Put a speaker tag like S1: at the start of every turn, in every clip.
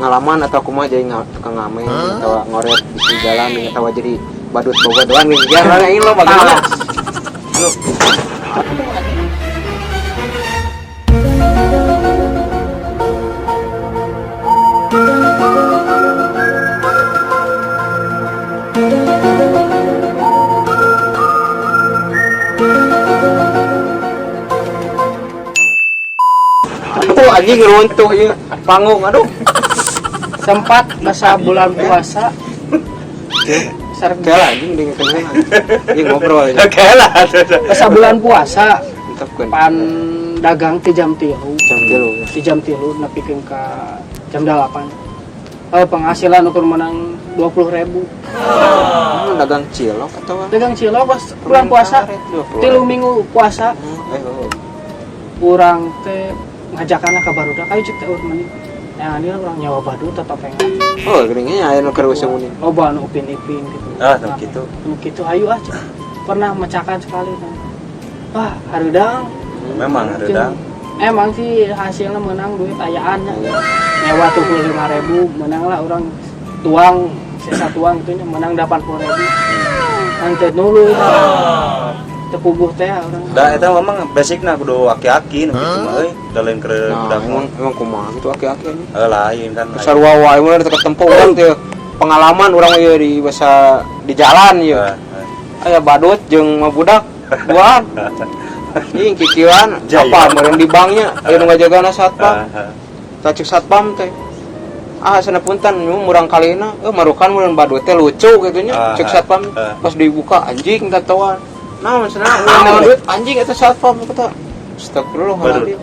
S1: ngalaman atau kumaha jadi tukang ngamen atau ngoret di jalan atau jadi badut boga doang nih biar orang ingin lo bagaimana anjing runtuh ya panggung aduh
S2: sempat masa bulan puasa
S1: sarga anjing dengan kenal anjing ngobrol aja
S3: Kalah.
S2: masa bulan puasa
S1: tetep kan
S2: pan dagang ti jam 3
S1: jam 3
S2: nepikeun ka jam 8 penghasilan ukur menang 20.000
S1: dagang cilok atau
S2: dagang cilok pas bulan puasa 3 minggu puasa urang teh ngajakanna ka barudak ayo cek teh urang mani yang ini orang nyawa badut atau pengen
S1: oh geuringnya aya nu keur usum ini
S2: loba nu upin-ipin gitu
S3: Gitu.
S2: Gitu ayo cek pernah mecakan sekali kan wah hareudang
S3: Memang ada.
S2: emang sih hasilnya menang duit ayaannya nyewa 25.000 menang lah orang tuang sisa tuang itu menang 80.000 nanti dulu terpuguh teh orang
S3: Da eta memang basicna kudu aki-aki nu kitu mah euy, da lain keur budak mah.
S1: emang kumaha gitu aki-aki anjing
S3: Lain kan.
S1: sarua wae mah teu ketempo urang teh pengalaman urang ieu di basa di jalan ieu aya badut jeung mah budak duaan ini kikieuan apa meureun di banknya aya nu ngajagana satpam cacuk satpam teh sana punten murang kalina marukan meureun badut teh lucu gitunya cek satpam pas dibuka anjing tatoan naon cenah naon duit anjing eta satpam kata astagfirullahaladzim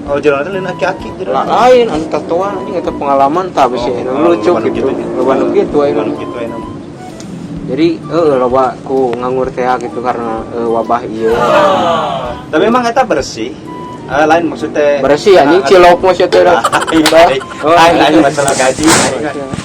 S3: Oh jalan lain aki-aki jalan.
S1: lain anu tatoan anjing eta pengalaman tah bisi lucu gitu loba nu kitu aya jadi loba ku nganggur teh gitu karena wabah ieu
S3: Tapi memang eta bersih. Lain maksudnya
S1: bersih anjing cilok mah sia teh
S3: lain masalah gaji.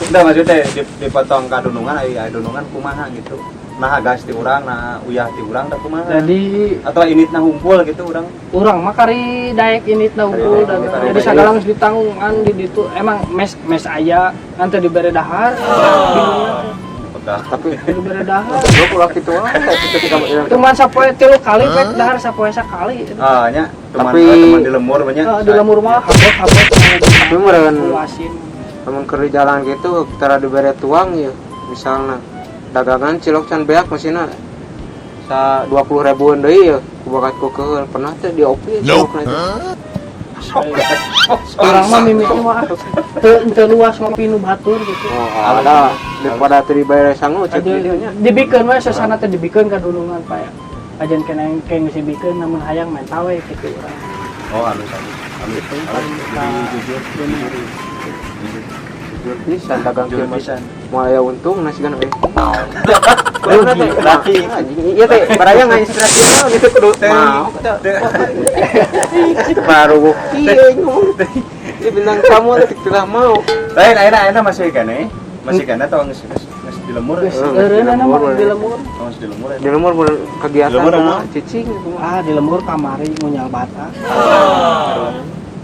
S3: Udah maksudnya dipotong ka dunungan aya dunungan kumaha gitu. Nah gas ti urang, nah uyah ti urang da kumaha.
S2: jadi
S3: Atau initna humpul gitu urang.
S2: mah kari daek initna unggul dan jadi sagala geus ditanggungan di ditu emang mes aya nanti dibere dahar
S1: tapi
S2: dibere dahar
S1: gua pulang kitu ketika
S2: cuman sapoe 3 kali pek dahar sapoe sakali
S3: Nya
S1: Tapi
S3: teman di lemur banyak.
S2: di lemur mah habot
S1: tapi meureun
S2: asin
S1: lamun keur di jalan gitu tara dibere tuang ya misalna dagangan cilok can beak masina sa 20.000 deui ya kubakat ku keul pernah teh diopi cilokna itu
S2: orang mah mimiknya mah teu luas ngopi nu batur gitu
S1: ada daripada teu dibayar sangu cek videonya
S2: dibikeun we sasana teh dibikeun ka dulungan paya ajan keneng keng geus dibikeun namun hayang mental we kitu urang
S3: Halus.
S1: jujur pisan dagang kieu
S3: pisan.
S1: moal aya untung nasi kan
S3: Tapi
S1: iya teh baraya inspirasi gitu kudu mau baru bukti dia bilang kamu tidak mau
S3: lain ayeuna masih kene. Masih kene atau geus di lemur?
S2: eureun mah di lemur
S3: Oh, di lemur.
S1: di lemur kegiatan
S3: Di lemur,
S1: mah cicing
S2: di lemur kamari ngunyal bata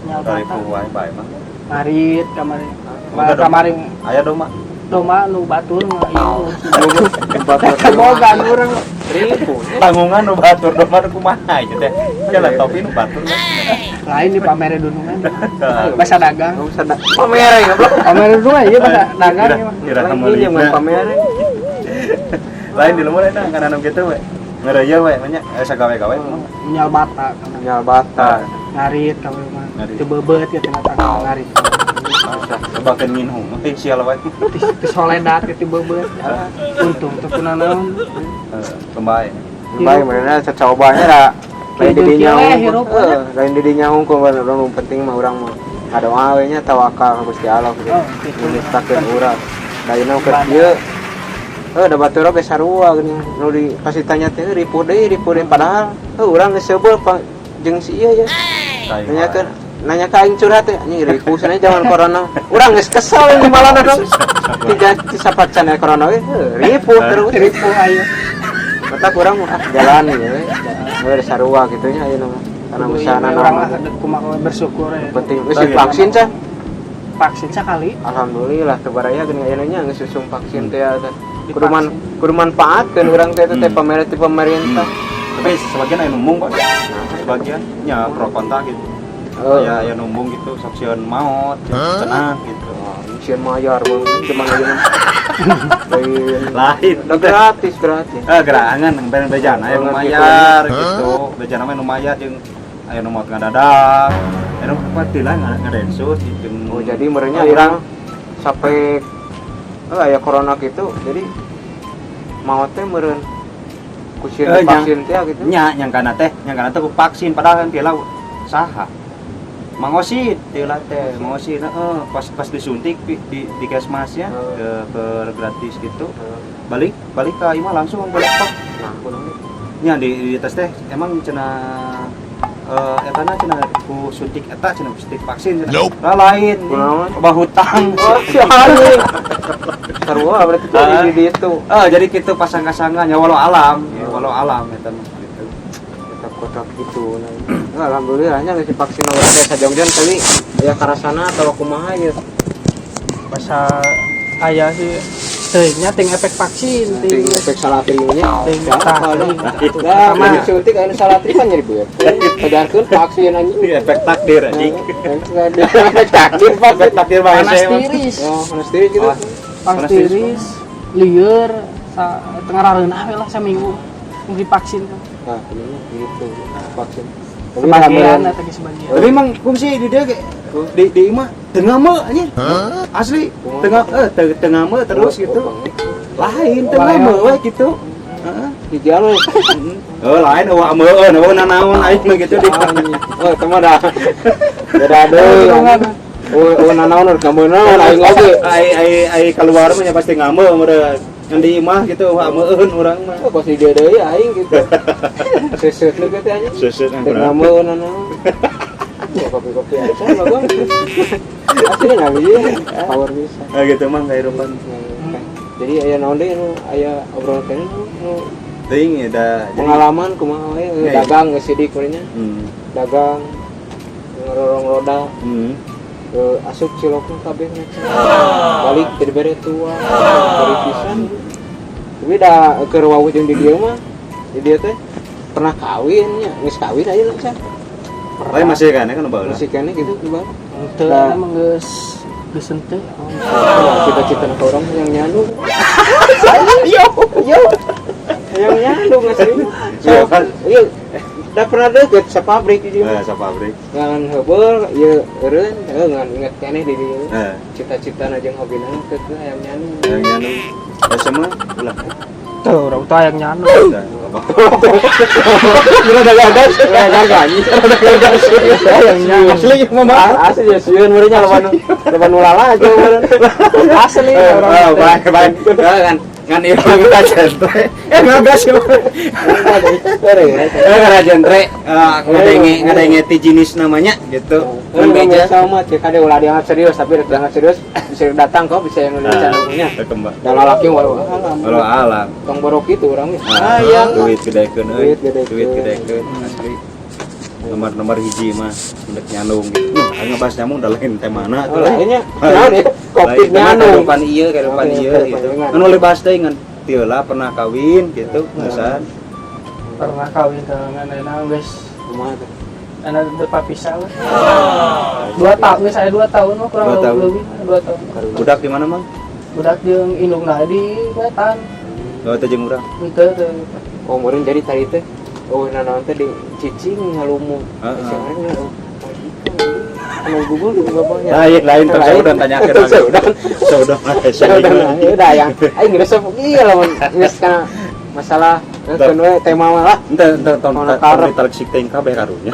S2: nyal
S3: Dari
S2: bata
S3: puai bae mah.
S2: marit kamari
S3: Udah dong.
S2: kamari
S3: Aya doma.
S2: doma nu batur mah ieu
S1: tempat
S2: kabogan urang
S1: ribu
S3: Tanggungan nu batur doma nu kumaha ieu teh. Jalan topi nu batur.
S2: lain di pamere dunungan bahasa dagang
S1: kamu sadar pamere goblok
S2: pamere dunungan ieu bahasa dagang ieu mah
S3: Kira
S1: lagi yang pamere
S3: Lain di lemur eta kana anu kitu we. Ngeureuy we nya sagawe-gawe.
S2: nyal bata
S1: nyal bata
S2: ngarit kamari mah
S3: Ngarit.
S2: teu beubet ya teu tanggung ngarit
S3: Sebakeun nginhum. Sial we.
S2: teu soledat teu beubet untung teu kuna naon
S3: Kembali.
S1: baik mereka cocobanya lah lain di dinya
S2: hirup
S1: lain di dinya hungkul orang penting mah orang mah ada we nya tawakal ka Gusti Allah gitu nistakeun urang da ieu keur dieu da batur ge sarua geuning nu di pas ditanya teh ripu deui padahal urang geus seubeuh jeung si ieu ya nanya ka aing curhat teh anjing ripu sana zaman corona urang geus kesel di malana dong tidak disapat cenah corona we ripu terus
S2: ripu ayo
S1: mata kurang jalan ya we sarua gitu nya ayeuna mah karena usahana naon
S2: kumaha bersyukur ya
S1: penting geus divaksin can
S2: divaksin sekali.
S1: Alhamdulillah tebaraya geuning aya nya geus usum vaksin teh kudu manfaatkeun urang teh teh pemerintah.
S3: Tapi sebagian aya numbung Pak. Sebagian nya pro kontra gitu. Ya numbung gitu sok sieun maot, cenah gitu.
S1: Sieun mayar bang, cuman aja
S3: Lain.
S1: gratis.
S3: Gerangan yang bejana aya nu mayar gitu. Bejana mah nu mayar jeung aya nu maot ngadadak. Aya nu patilah ngadensus jeung
S1: Oh jadi merenya urang sampai aya corona gitu. Jadi maot teh meureun ku sieun vaksin teh gitu.
S3: Nya nyangkana teh ku vaksin padahal kan tila saha. Mangosit tila teh, mangosit pas disuntik di Kesmas ya ke gratis gitu. Balik ka imah langsung balik Pak.
S1: Nah, kunaon
S3: Nya di tes teh emang cenah etana cenah ku suntik eta cenah suntik vaksin cenah. Lain coba hutang.
S1: Oh, si anjing. Sarua berarti di ditu.
S3: Jadi kitu pasang-kasangan ya walau alam eta mah gitu.
S1: Eta kotak gitu. Nah, alhamdulillahnya geus divaksin urang teh sajongjon kali aya karasana atawa kumaha ieu.
S2: Masa aya sih teuingnya ting efek vaksin ting
S1: Efek salatrinya.
S2: ting takdir.
S1: Nah, sama suntik anu salatri kan nyeri beut. Sadarkeun vaksin anjing.
S3: Efek takdir anjing.
S1: Takdir Pak,
S3: Efek takdir mah
S2: Panas tiris.
S1: Oh, panas diri gitu.
S2: Panas tiris, lieur, tengah rareunah we lah saminggu divaksin.
S1: Nah, ini gitu. Vaksin.
S2: Sebagian atau sebagian.
S3: Tapi emang fungsi di dia di imah tengah mah anjing. Asli tengah mah terus gitu. Lain tengah mah we gitu. Heeh.
S1: Hijau.
S3: Lain eueuh meueun nanaon aing mah gitu di.
S1: Oh, teu mah dah. Beda deui. Oh, nanaon gambeunna aing oge.
S3: Ai keluar mah nya pasti ngameu meureun. Ngan di imah gitu meueun urang mah.
S1: Oh, pas di dia deui aing gitu. Seset lu teh anjing.
S3: Seset
S1: Teu ngameu nanaon. Ya kopi-kopi aja bagus. Asli enggak bisa. Power bisa.
S3: Gitu mah kehidupan.
S1: Jadi aya naon deui anu aya obrolan teh nu
S3: Ting da
S1: pengalaman kumaha we dagang geus sidik we nya. Dagang ngerorong roda. Asup cilokna kabeh balik jadi bere tua dari pisan tapi da keur wawuh jeung di dieu mah di dieu teh pernah kawin nya geus kawin aja lah
S3: lain masih kan baheula
S1: masih kene gitu di bawah
S2: Teu emang geus henteu.
S1: cita-cita ka orang yang nyandung yo yang nyandung asli
S3: Iya kan?
S1: Iya da pernah deket sa pabrik di dieu
S3: sa pabrik
S1: ngan heubeul ieu eureun ngan inget keneh di dieu
S3: eh
S1: cita-citana jeung hobina teh hayang nyandung
S3: yang nyanu ya semua ulah
S2: Tuh, urang teh yang nyanu.
S1: Udah gagas, yang nyanu. Asli mah asli ya sieun meureun lawan ulala aja meureun. Asli orang.
S3: Kan ieu kita jentre. Ngagas yo. Gara jentre ngadenge ti jenis namanya gitu.
S1: Mun beja sama teh kade ulah dianggap serius tapi dianggap serius bisa datang kok bisa yang nulis
S3: Kembang.
S1: Dan lalaki walau
S3: alam.
S1: Tong borok itu urang mah.
S3: Ayang duit gedekeun euy.
S1: Duit gedekeun
S3: asli. Nomor hiji mah hendek nyandung gitu. Ngebahas nyamung da lain teh mana tuh.
S1: Lainnya naon ya? Kopi nyandung.
S3: Kehidupan ieu gitu. Anu le bahas teh ngan tieula pernah kawin gitu, gesan.
S2: Pernah kawin dengan enak guys.
S1: Kumaha teh?
S2: Enak depan pisah lah. 2 tahun, saya 2 tahun mah kurang lebih 2 tahun.
S3: Budak di mana, Mang?
S2: Budak jeung indungna di Wetan.
S3: Oh, teh jeung urang.
S2: Henteu teh.
S1: Oh, meureun jadi tadi teh. Oh, nanaon teh di cicing halumu.
S3: Heeh.
S1: Anu Google bapaknya.
S3: Lain terus udah tanyakeun lagi. Sudah.
S1: Udah yang aing resep ieu lamun geus kana masalah keun we tema mah lah.
S3: Ente tahun tarik sik teh kabeh karunya.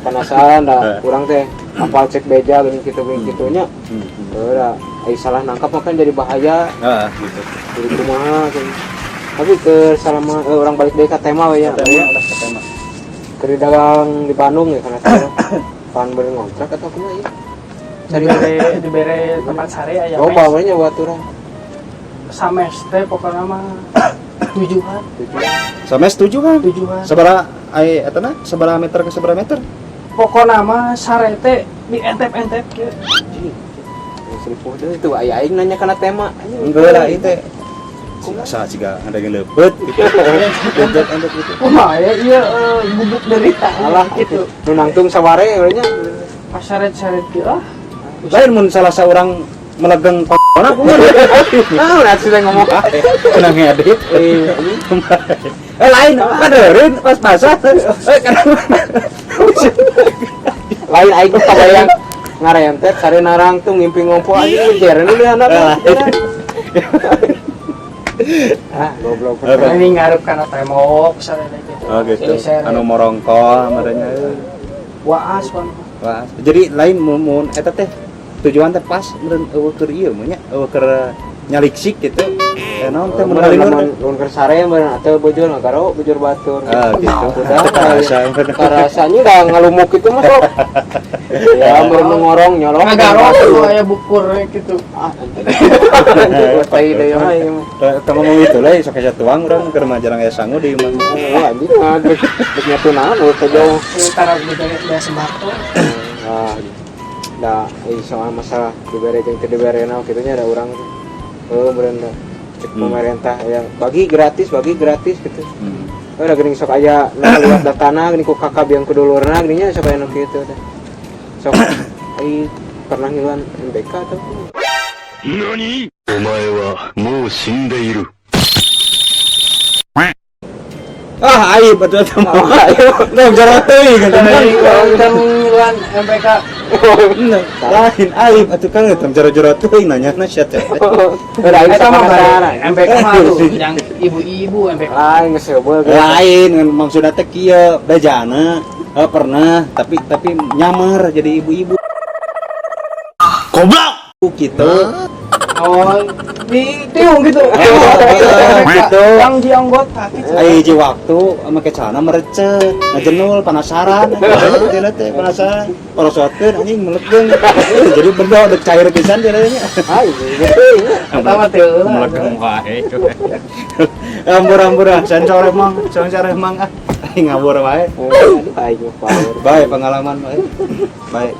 S1: Penasaran dah urang teh apal cek beja geuning kitu-kitunya. Udah ai salah nangkap kan jadi bahaya.
S3: Heeh, gitu.
S1: Jadi kumaha tapi ke selama orang balik deui ka tema we ya.
S3: Tema.
S1: Keur dagang di Bandung ya kana teh. Pan beureun ngontrak atau kumaha ieu?
S2: Cari dibere tempat sare aya.
S1: Oh, bawanya buat urang.
S2: Sames teh pokona mah tujuan.
S3: Sames 7 kan?
S2: Tujuan.
S3: Sabaraha ai eta na? Sabaraha meter ke sabaraha meter?
S2: Pokona mah sare teh di entep kieu.
S1: Seribu deh itu aing nanya karena tema.
S3: Enggak lah itu. Kumaha siga ada yang leupet gitu. Entep gitu.
S2: Kumaha ya ieu bubuk derita
S1: Alah
S2: gitu.
S1: nu nangtung saware urangnya.
S2: Pasaret-saret kieu ah.
S3: Lain mun salah seorang melegang pona kumaha.
S1: Udah sudah ngomong.
S3: Kenang ngedit. Lain kaderin pas-pasan.
S1: Lain aing kabayang ngarentet sare narang tuh ngimpi ngompo aja ngejer nu dia anak. Goblok.
S2: Ini ngarep kana tembok sareng gitu.
S3: Oh gitu. Anu morongkol amaranya.
S2: Waas pan.
S3: Wah, jadi lain mun eta teh tujuan teh pas meureun eueuh keur ieu mah nya, eueuh keur nyaliksik gitu. Naon teh mun
S1: mun keur sare meureun atuh bojor ngagaro bojor batur.
S3: Gitu.
S1: Udah
S3: Karasa.
S1: karasanya udah ngalumuk itu mah sok. Ya meureun ngorong nyolong.
S2: Ngagaro tuh aya bukur gitu.
S1: Tai deui mah.
S3: Kamu ngomong itu lah, sok aya tuang urang keur mah jarang aya sangu di imah.
S1: Oh anjing ngadeg nyatu naon teh jauh.
S2: Sementara budaya sembako.
S1: Nah, soal masalah dibere jeung teu dibere naon kitu nya ada urang tuh. Meureun cek pemerintah yang bagi gratis gitu. Udah geuning sok aya liwat datana geuning ku kakak yang kudulurna geuning nya sok aya nu kitu teh. Sok ai pernah ngiluan MBK atau
S4: NANI?! お前はもう死んでいる。
S3: Ah, aib atuh eta mah. Tong jarot teuing kan.
S2: Kan ngiluan MPK.
S3: Lain aib atuh kan tong jarot teuing nanyana sia teh.
S1: Udah aing sama
S2: MPK mah tuh yang ibu-ibu MPK.
S1: Lain geus heubeul.
S3: Lain maksudna teh kieu bejana pernah tapi nyamar jadi ibu-ibu.
S4: Goblok!
S3: Gitu.
S2: Oh, di tiung gitu.
S3: Gitu.
S2: Yang di anggota gitu.
S3: Ai hiji waktu make celana merecet, ngajenul penasaran. Dia teh penasaran. Parosotkeun anjing melegeng. Jadi bener dek cair pisan dia nya.
S1: Ai gitu.
S2: Pertama teh
S3: Melegeng wae. Ambur-ambur sensor emang ah. Ngabur wae.
S1: Aing power.
S3: Baik pengalaman wae. Baik.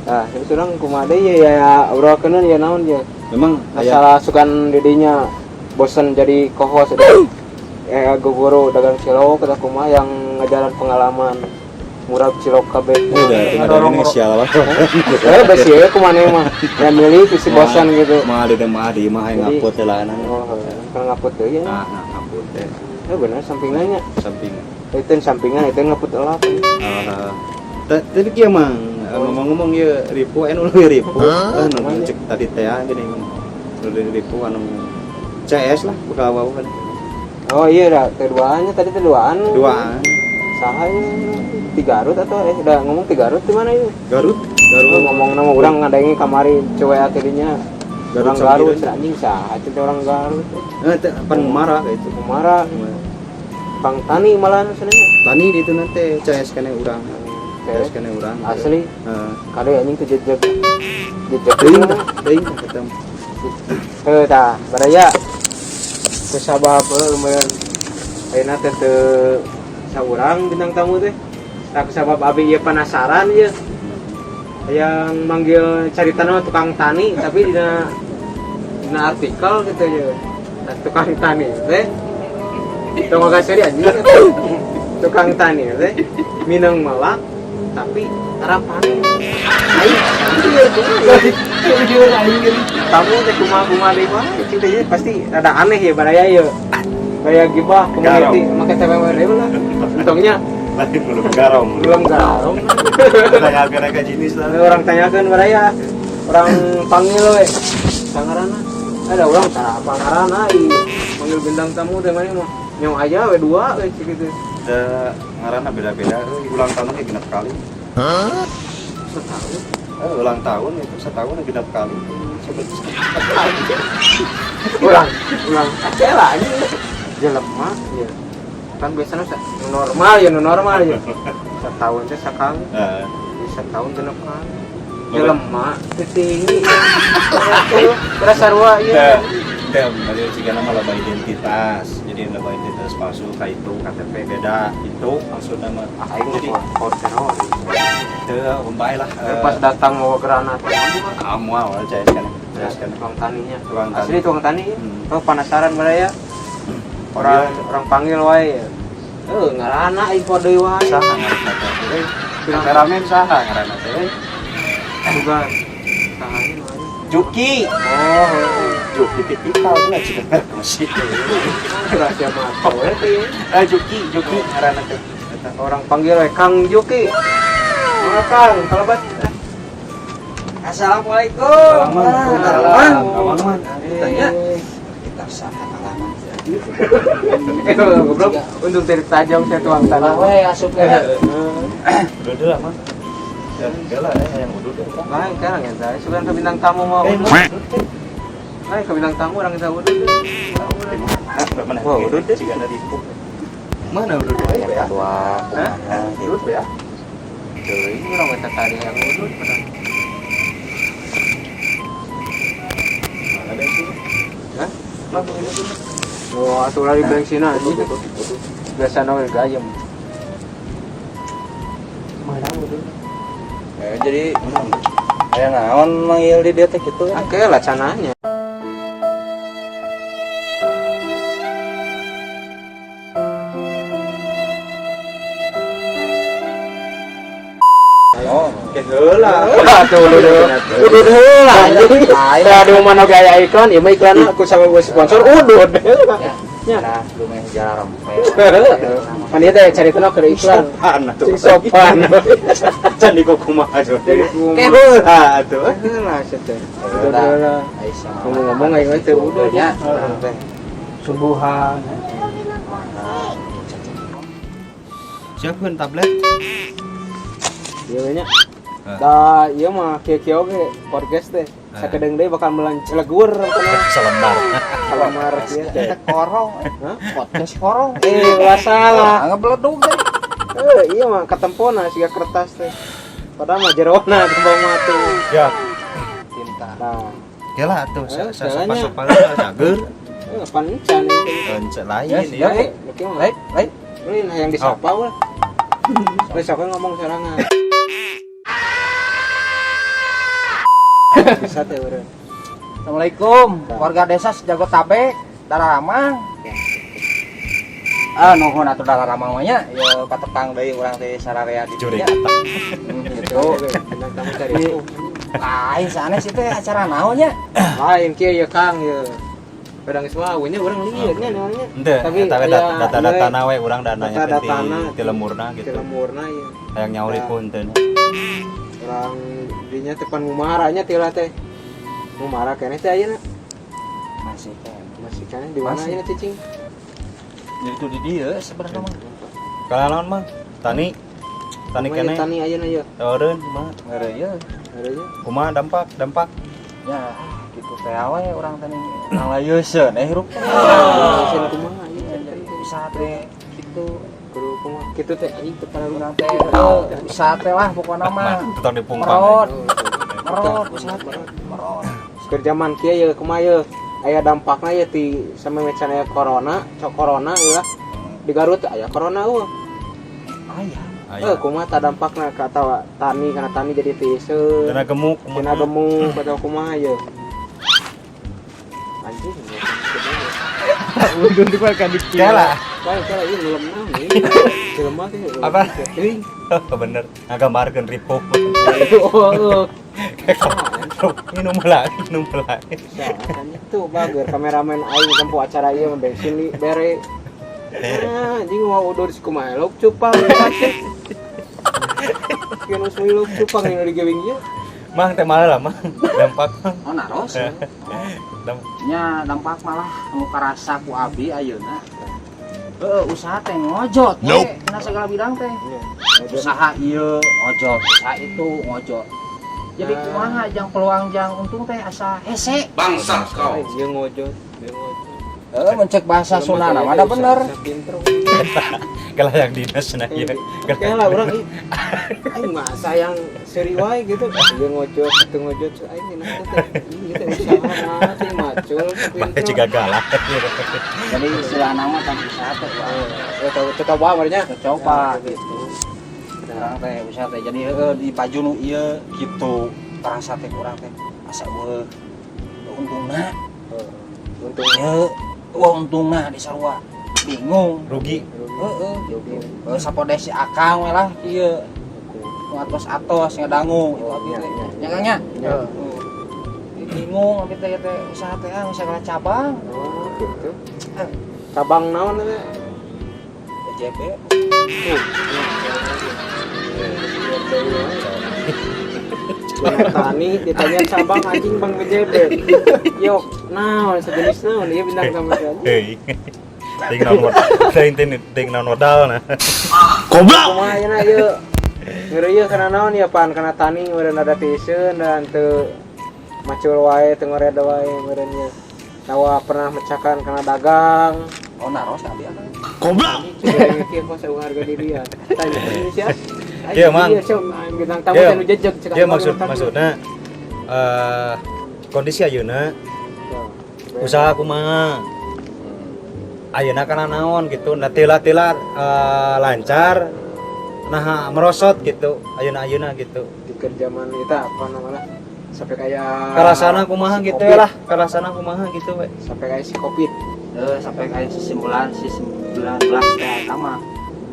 S1: Nah, terus orang kumaha deui ya obrokeun ya naon ya.
S3: Memang
S1: Masalah sukan didinya bosan jadi co-host guru dagang cilok kata kumaha yang ngajaran pengalaman murah cilok kabeh.
S3: udah tinggal inisial apa.
S1: Besi ya kumaha mah. Ya milih si bosan gitu.
S3: Mah di mah yang ngaput lah anak.
S1: Oh, kan ngaput deui ya.
S3: Nah, ngaput teh
S1: Bener sampingannya.
S3: samping.
S1: Itu sampingan itu ngaput elap.
S3: Tapi kieu mah ngomong-ngomong ya ripu anu ripu. Nu cek tadi teh gini. Ripu anu CS lah bakal bawa kan.
S1: Oh iya dah, keduanya tadi keduaan.
S3: Duaan.
S1: Saha di Garut atau udah ngomong di Garut di mana itu?
S3: Garut.
S1: Ngomong nama orang ngadangi kamari cewek akhirnya
S3: Garut
S1: orang Garut,
S3: Sambiran.
S1: anjing saha itu orang Garut.
S3: Teh pan marah kayak itu.
S1: Marah. Kang Tani malah sebenarnya.
S3: Tani di itu nanti CS kene urang. CS kene urang.
S1: Asli.
S3: Heeh.
S1: Kade anjing tuh jejak.
S3: Teuing ketemu.
S1: Tah, baraya. Kusabab lumayan ayeuna teh teu saurang bintang tamu teh. Tah kusabab abi ieu penasaran ieu. Yang manggil carita nama tukang tani tapi dina artikel gitu ya. Nah, tukang tani teh. Tong ngasih anjing. Tukang tani teh minang malak tapi harapan. Aing kamu teh kumaha deui mah itu teh pasti ada aneh ya baraya ya. Kayak gibah community make TPW lah. Untungnya
S3: Belum garong.
S1: belum garong.
S3: Tanyakeun ka jenis lah.
S1: Orang tanyakeun baraya. Orang panggil we. Sangarana. Ada orang cara pangarana manggil bintang tamu teh mah nyong aja we dua we gitu.
S3: Ngaranna beda-beda. Ulang tahun ge genep kali.
S1: Setahun.
S3: Ulang tahun itu setahun genep kali.
S1: Ulang aja lah ini jelema ya kan biasanya normal ya setahun teh sakali setahun genep kali jelema teu tinggi terus sarua ieu
S3: Teh dari jika nama loba identitas. Jadi loba identitas palsu kayak itu KTP beda itu maksudnya mah.
S1: Aing
S3: Jadi
S1: kontenor.
S3: teu umbay lah.
S1: Pas datang mau granat.
S3: Kamu awal jelaskan. Jelaskan.
S1: Tukang taninya.
S3: Tukang tani.
S1: Asli tukang tani.
S3: Hmm.
S1: Oh penasaran mereka ya. Orang panggil wae. Ngaranna info deui wae.
S3: Saha ngaranna teh? Kameramen saha ngaranna teh?
S1: Juga tangannya wae.
S3: Juki.
S1: Oh,
S3: Juki tipikal lah cenah masih.
S1: rahasia mata we teh.
S3: Juki ngaranna teh.
S1: Orang panggil we Kang Juki. Kang, kalabat. Assalamualaikum.
S3: Assalamualaikum.
S1: Tanya. Kita saha alamat. Goblok, untuk dari tajam saya tuang tanah.
S2: Weh asupnya.
S3: Udah lah, Mang. Ya, enggak lah, yang udah.
S1: Lain sekarang ya, saya suka ke bintang tamu mau. Lain ke bintang tamu orang kita udah.
S3: Mana?
S1: Wah, udah deh.
S3: Jika ada tipu. Mana udah ya?
S1: Wah,
S3: Udah ya.
S1: ini orang kita tadi yang udah.
S3: Mana bensin?
S1: Hah? Wah, atuh lagi bensin aja. Biasa nawe gayam.
S2: Mana udah.
S3: Jadi kayak naon manggil di dia teh gitu kan.
S1: Oke lah cananya.
S3: Oh, kayak heula.
S1: Tuh udud heula. Tah di mana gaya iklan, ieu mah iklan aku sama bos sponsor udud. Ya.
S3: Nah, lumayan jarang.
S1: Kan ieu teh caritana keur iklan.
S3: Sopan atuh.
S1: Sing sopan.
S3: Can di kumaha aja.
S1: Kayak
S3: Heula atuh.
S1: heula cenah. Udud heula. Ngomong-ngomong aing mah teh udud ya.
S2: Subuhan.
S3: Siapkeun tablet.
S1: Ieu nya. Da ieu mah kieu-kieu ge podcast teh. Sakedeng deui bakal melancegur
S3: Selembar.
S1: kalamar kieu teh.
S2: Korong.
S1: Hah?
S2: Podcast korong.
S1: Masalah.
S2: Ngebledug deh.
S1: Iya mah katempona siga kertas teh. Padahal mah jerona tembang mah tuh.
S3: Ya.
S2: Cinta.
S1: Nah,
S3: Ya lah atuh
S1: Caranya.
S3: sopan cager.
S1: pancan itu.
S3: Ence lain
S1: Yes,
S3: ya.
S1: oke mah. Baik. Ini yang disapa lah. Besok ngomong serangan. Bisa teh urang.
S2: Assalamualaikum, warga desa Sejago Tabek, Daramang. Nuhun atuh Daramang nya, ya katekang deui urang teh sararea di
S3: Curi.
S2: dinya. Gitu.
S1: Bintang tamu cari aku.
S2: Lain sanes itu acara naon nya?
S1: Lain kieu ya Kang ya. Pedang semua awalnya orang lihat nya namanya.
S3: Ente, tapi data-data nawe urang dananya
S1: data-datana
S3: di lemurna gitu.
S1: Lemurna ya.
S3: Hayang nyauri pun teh.
S1: Orang dinya tepan mumaranya tila teh. Mumara keneh teh ayeuna.
S2: Masih kan.
S1: Masih keneh di mana
S2: Masih.
S1: ayeuna cicing?
S2: Jadi itu di dia sebenarnya mah.
S3: Kalau naon mah? Tani
S1: Kumaha
S3: keneh.
S1: tani ayeuna ye.
S3: Eureun mah.
S2: Ngareuyeun.
S1: Ada ye.
S3: Kumaha dampak?
S2: Ya, gitu teh awe urang teh nang layeuseun hirup.
S1: Sen kumaha ieu
S2: Bisa teh gitu.
S1: kudu kumaha kitu teh anjing teu para
S2: Urang
S1: urang
S2: teh bisa teh lah pokona mah.
S3: Tetong dipungpang.
S2: Merot, merot, bisa teh. Merot.
S1: keur zaman kieu ye kumaha ye aya dampakna ye ti samemecan aya corona ieu di Garut aya corona eueuh.
S2: Aya.
S1: Kumaha ta dampakna ka atawa tani kana tani jadi tiseun.
S3: Dana gemuk.
S1: Dina gemuk atau kumaha ye. Anjing. Udah dipakai di
S3: Kela.
S1: Kala ieu ngelem naon ieu. Film mah teh.
S3: Apa?
S1: Teuing.
S3: Bener. Ngagambarkeun ripuh.
S1: Oh.
S3: Minum lagi.
S1: Kan itu bager kameramen aing tempo acara ieu mah bensin li bere. Anjing mau udah di kumaha lok cupang. Kieu nu lok cupang yang di geuing ieu.
S3: Mang teh malah lah mang. Dampak.
S2: Oh naros. Nya dampak malah anu karasa ku abi ayeuna. Usaha teh ngojot teh dina segala bidang teh. Usaha ieu ngojot, usaha itu ngojot. Jadi kumaha jang peluang jang untung teh asa hese.
S4: Bangsa kau.
S1: Ieu ngojot, ieu ngojot.
S2: Mencek bahasa Sunda mah ada bener.
S3: Kalau yang dinas nah ya.
S1: Kayak lah orang aing mah sayang seri wae gitu. Ieu ngojot, itu ngojot aing dina teh. Ieu teh usaha mah teh mah Pacul tapi
S3: Bae juga galak.
S2: Jadi istilah nama kan wisata
S1: coba barunya
S2: coba gitu.
S1: orang teh wisata jadi di Pajunu ieu kitu terasa teh urang teh asa weuh untungna untungna di sarua bingung
S3: Rugi.
S1: heeh sapode si akang we lah ieu atos ngadangu itu abi teh nya Kang nya bingung abi teh usaha teh usaha cabang gitu cabang naon teh BJB Bang Tani ditanya cabang anjing Bang BJB yok naon sejenis naon ieu bintang tamu teh
S3: Hei. Ting naon modal nah.
S1: kumaha ayeuna ieu ngeureuyeuh kana naon ya pan kana tani meureun ada teuseun dan teu macul wae teu ngoreda wae meureun ieu nawa pernah mecakan kana dagang oh naros abi akang goblok kieu kok saya harga diri ya tanya ini siapa
S3: Iya, Mang.
S1: bintang tamu teh nu jejeg cek
S3: Dia maksudnya kondisi ayeuna usaha kumaha ayeuna kana naon gitu nah tila lancar nah merosot gitu ayeuna gitu
S1: di kerjaman kita apa namanya sampai kayak
S3: karasana kumaha
S1: si
S3: gitu
S1: COVID.
S3: lah karasana kumaha gitu we
S1: sampai kayak si Covid
S2: Sampai kayak si 19 teh sama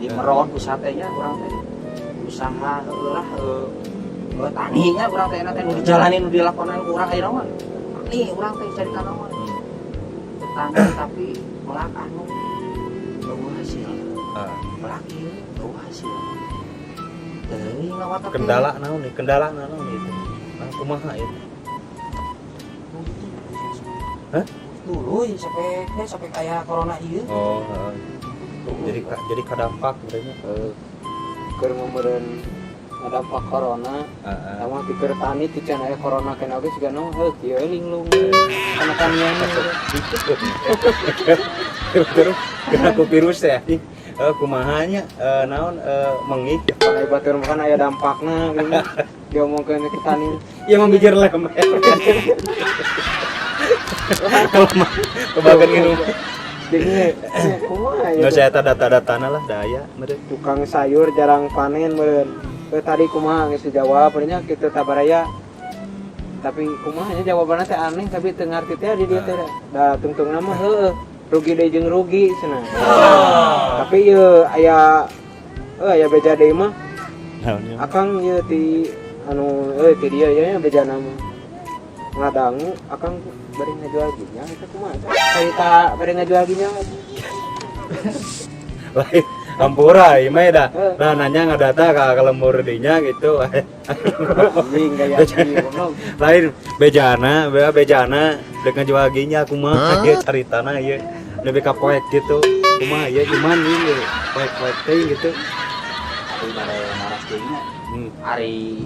S2: di meron usaha teh nya urang teh usaha lah taninya urang teh teh nu dijalanin nu dilakonan ku urang ayeuna mah nih urang teh cari kana mah tani tapi melak anu eueuh hasil melak ieu eueuh hasil teuing ngawat
S3: kendala naon itu nah kumaha itu hah
S2: dulu sampai kayak corona ieu
S3: oh jadi kadampak berarti
S1: keur ngomeureun dampak corona sama pikir tani ti can aya corona kena oge siga naon kieu linglung kana tanian
S3: terus kena ku virus ya kumahanya naon mengih
S1: aya batur makan aya dampakna gini diomongkeun ke tani
S3: ya membijir lah kebagian minum
S1: jadi kumaha ya
S3: nggak saya data-datana lah daya meureun
S1: tukang sayur jarang panen meureun tadi kumaha geus dijawab nya kitu tabaraya tapi kumaha nya jawabanna teh aneh tapi teu ngarti teh di dieu teh da tungtungna mah heueuh rugi deui jeung rugi cenah tapi ieu aya beja deui mah
S3: naonnya
S1: akang ieu ti anu ti dieu nya bejana mah ngadangu akang bari ngajual ginjal eta kumaha carita bari ngajual ginjal
S3: lain hampura ieu mah da nah nanya ngadata ka lembur dinya gitu
S1: anjing gaya anjing
S3: lain bejana deuk ngajual ginya kumaha ieu caritana ieu lebih ka poek gitu kumaha ieu cuman ieu poek-poek teh gitu
S2: tapi bare naras deui nya ari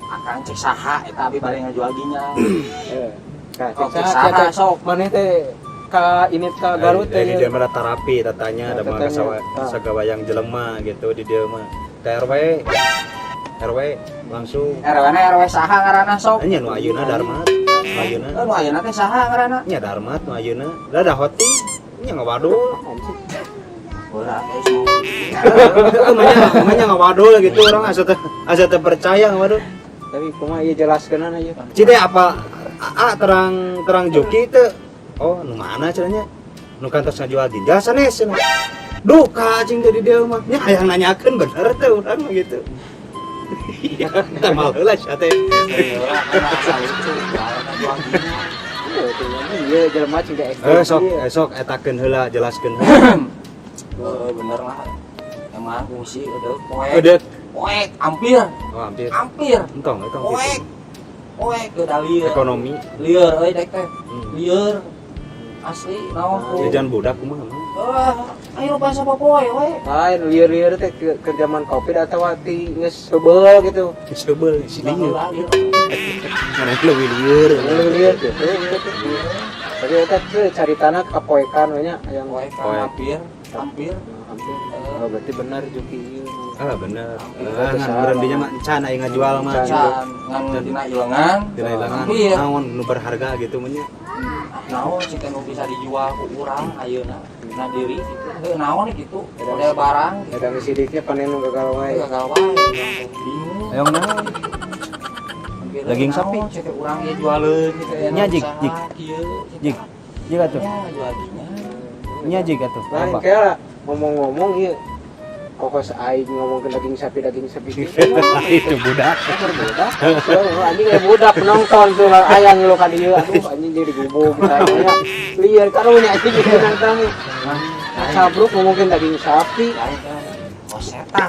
S2: akang cek saha eta abi bare ngajual ginjal
S1: saha sok maneh teh ka ini ka Garut teh
S3: di dia mah terapi tatanya da mah sagawayang jelema gitu di dia mah ka RW langsung
S2: RW saha ngaranna sok
S3: nya nu ayeuna Darmat ayeuna
S2: nu ayeuna teh saha ngaranna
S3: nya Darmat nu ayeuna da hoti nya ngawadul
S2: ora guys
S3: namanya ngawadul gitu orang asa teu percaya ngawadul
S1: tapi kumaha ieu jelaskeun aja
S3: cite apa terang joki teh oh nu mana cenanya nu kantos ngajual ginjal sanes duh kacing tadi dia mah nya hayang nanyakeun bener teh urang mah gitu iya teh mal heula sia teh
S1: iya jelema cing ekstrim
S3: esok etakeun heula jelaskeun heula
S2: bener lah emang fungsi
S3: udah
S2: poek hampir
S3: entong
S2: poek udah lieur
S3: ekonomi
S2: lieur euy dek teh lieur asli naon
S3: jajan budak kumaha
S2: ayo bahasa popoe we
S1: lain lieur teh ke zaman Covid atau ti geus sebel gitu
S3: sebel si lieur mana leuwih lieur
S1: lieur gitu tapi eta teh caritana kapoekan we nya aya
S2: poek hampir
S1: oh berarti benar Juki
S3: bener berendinya mah can aya ngajual mah
S2: ngan dina ilangan
S3: naon nu berharga gitu mah nya
S5: naon sih nu bisa dijual ku urang ayeuna na diri gitu naon gitu model barang gitu
S1: ada sidiknya panen nu gagal wae
S5: gagal wae bingung
S3: Ayo naon? Daging sapi.
S5: cek urang ya jualeun gitu ya
S3: Nya, Jik, Jik. Jik. Jik atuh.
S5: jual dinya
S3: Nya jik atuh.
S1: lain
S3: Apa?
S1: kayak ngomong-ngomong ieu kokos aing ngomong ke daging sapi gitu
S3: Itu budak.
S1: budak anjing kayak budak penonton tuh lah ayang lo kan ieu aduh anjing jadi gubuk saya liar karunya anjing bintang tamu sabruk ngomongin daging sapi
S5: oh setan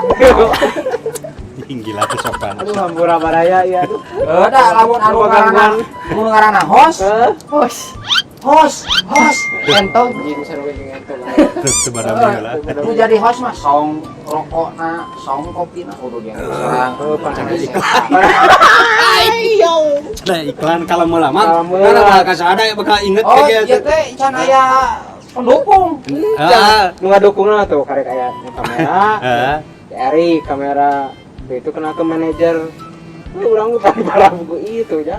S3: Gila tuh sopan.
S1: aduh hampura baraya ya aduh
S5: da lamun anu ngaranna host entong
S1: anjing seru jeung entong
S3: Tuh barang lah.
S5: lu jadi host mah song rokokna song kopina kudu dia serang
S3: Nah, iklan kalau mau lama,
S1: Kalau mau
S3: karena
S1: lama.
S3: bakal ada yang bakal inget
S5: oh
S3: kayak
S5: iya
S3: gitu.
S5: teh can aya pendukung
S1: nu ngadukungna tuh karek aya kamera
S3: Ah,
S1: dari kamera itu kena ke manajer urang utang parah buku itu ya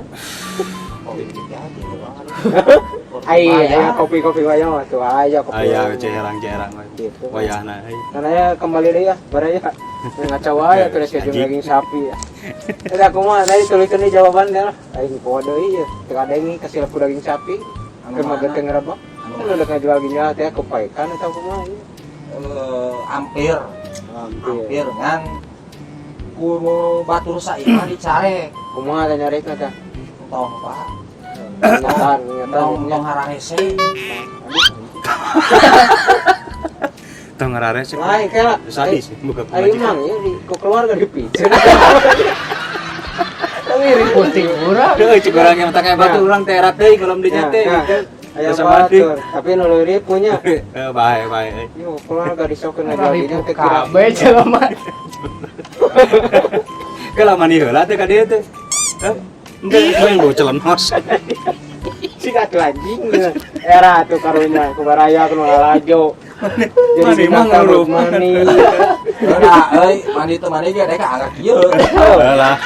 S1: aya kopi-kopi wayang tuh aya kopi
S3: ayah cerang-cerang
S1: gitu
S3: wayahna.
S1: karena ya kembali deh ya baraya ngaca wae terus ke daging sapi ya udah aku mah tadi tuliskeun di jawaban kan aing poho deui ya teu ada yang kasih laku daging sapi keur magetkeun ngerebak lu udah ngajual ginjal teh kepaikan eta kumaha ieu
S5: hampir kan kudu batur saimah dicare
S1: kumaha teh nyareukna teh
S5: tong pak
S1: ingatan
S5: tong hararese
S3: Tong ngarare sih.
S1: lain kayak
S3: Sadis buka
S1: ayo mang ya di ku keluarga dipicu tapi ributing urang
S3: Deuh cik urang yang tak kayak batu urang teh erat deui belum dinyate
S1: Nah,
S3: gitu.
S1: aya
S3: Sama
S1: batur tapi nu leureut punya
S3: Bae.
S1: yo keluarga disokeun ngajual ginjal teh kira
S2: Kabe jelema.
S3: Kelaman ieu heula teh ka dieu teh. Enggak yang bawa celon hos.
S1: si katu anjing era tuh karunya ku baraya ku ngalajo jadi
S3: Mani mah
S1: bintang
S3: ngurup.
S1: mani
S5: udah mandi teu mandi ge deka angkat kieu
S3: Lah.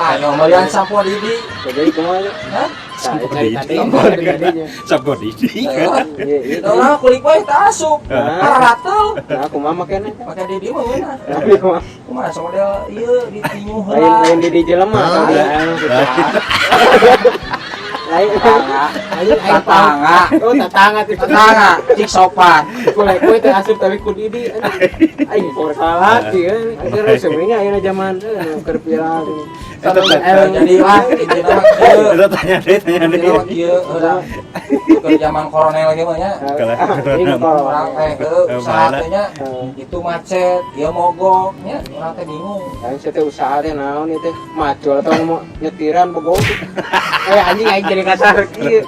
S5: ayo meureun sapo didi
S1: jadi kumaha
S5: hah
S3: Sampur
S1: cari
S3: di.
S1: tadi
S3: Sampur di.
S1: iya
S5: Orang kulik wae teu asup. Raratel.
S1: nah aku mah makanya
S5: Make di dieu mah beunah.
S1: tapi kumaha
S5: Kumaha sok model ieu ditinyu
S1: lain
S5: heula.
S1: di jelema lain
S5: Tetangga.
S1: oh tetangga tuh
S5: Tetangga cik sopan.
S1: kulek kue teh asup tapi ku didi aing por kalah kieu akhirnya sebenarnya ayeuna zaman keur viral
S5: Jadi lah intina mah kieu.
S3: Itu tanya deh.
S5: Intina mah kieu heula. Keur zaman koronel ge mah nya. Orang teh usaha teh nya itu macet, ieu mogok nya urang teh bingung.
S1: aing teh usaha teh naon ieu teh macul atau mau nyetiran bogoh anjing aing jadi kasar kieu